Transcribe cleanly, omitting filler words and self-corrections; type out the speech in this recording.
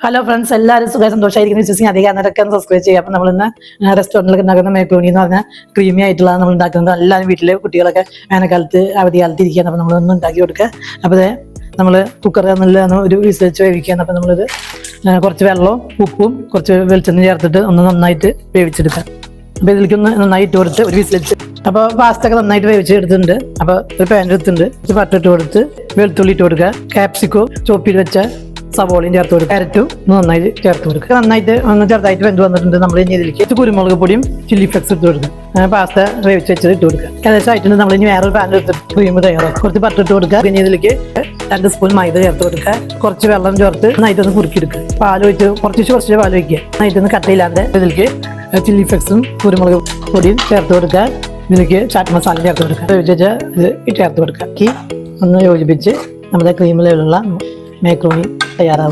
Hello friends, എല്ലാവരും സന്തോഷമായിരിക്കുന്ന വിശ്വസിക്കാൻ അധികം നേരമൊക്കെ സബ്സ്ക്രൈബ് ചെയ്യുക. അപ്പം നമ്മളിന്ന് റെസ്റ്റോറൻറ്റിലൊക്കെ ഉണ്ടാക്കുന്ന മേക്രോണി എന്ന് പറഞ്ഞാൽ ക്രീമി ആയിട്ടുള്ളതാണ് നമ്മൾ ഉണ്ടാക്കുന്നത്. എല്ലാവരും വീട്ടിലെ കുട്ടികളൊക്കെ വേനൽക്കാലത്ത് അവധിക്കാലത്ത് ഇരിക്കുകയാണ്. അപ്പം നമ്മളൊന്ന് ഉണ്ടാക്കി കൊടുക്കുക. അപ്പോൾ നമ്മൾ കുക്കറിൽ നല്ല ഒരു വിസിൽ വെച്ച് വേവിക്കുകയാണ്. അപ്പം നമ്മളിത് കുറച്ച് വെള്ളവും ഉപ്പും കുറച്ച് വെളിച്ചെണ്ണ ചേർത്തിട്ട് ഒന്ന് നന്നായിട്ട് വേവിച്ചെടുക്കാം. അപ്പോൾ ഇതിലേക്കൊന്ന് നന്നായി ഇട്ട് കൊടുത്ത് ഒരു വിസിൽ വെച്ച് അപ്പോൾ പാസ്തയൊക്കെ നന്നായിട്ട് വേവിച്ച് എടുത്തിട്ടുണ്ട്. അപ്പോൾ ഒരു പാൻ എടുത്തിട്ടുണ്ട്, കുറച്ച് പട്ട ഇട്ട് കൊടുത്ത് വെളുത്തുള്ളി ഇട്ട് കൊടുക്കുക, ക്യാപ്സിക്കോ ചോപ്പിൽ വെച്ച സവോളയും ചേർത്ത് കൊടുക്കുക, ക്യാരറ്റും നന്നായി ചേർത്ത് കൊടുക്കുക. നന്നായിട്ട് ഒന്ന് ചെറുതായിട്ട് വെന്ത് വന്നിട്ടുണ്ട്. നമ്മൾ ഇനി ഇതിലേക്ക് കുരുമുളക് പൊടിയും ചില്ലി ഫ്ലെക്സ് ഇട്ട് കൊടുക്കുക. പാസ്ത വേവിച്ച് വെച്ചത് ഇട്ട് കൊടുക്കുക. ഏകദേശം ആയിട്ടുണ്ട്. നമ്മൾ ഇനി വേറൊരു പാൻ എടുത്തിട്ട് ക്രീം തയ്യാറാക്കും. കുറച്ച് പട്ട ഇട്ട് കൊടുക്കുക. പിന്നെ ഇതിലേക്ക് 2 സ്പൂൺ മൈദ ചേർത്ത് കൊടുക്കുക. കുറച്ച് വെള്ളം ചേർത്ത് നന്നായിട്ടൊന്ന് കുറുക്കിയെടുക്കുക. പാൽ ഒഴിച്ച് കുറച്ച് പാൽ ഒഴിക്കുക. നന്നായിട്ടൊന്ന് കട്ടയില്ലാണ്ട് ഇതിലേക്ക് ചില്ലി ഫ്ലെക്സും കുരുമുളക് പൊടിയും ചേർത്ത് കൊടുക്കുക. ഇതിലേക്ക് ചാറ്റ് മസാല ചേർത്ത് കൊടുക്കുക. വേവിച്ച് ഇത് ചേർത്ത് കൊടുക്കുക. ഒന്ന് യോജിപ്പിച്ച് നമ്മുടെ ക്രീമിലുള്ള മേക്രോണി തയ്യാറാവും.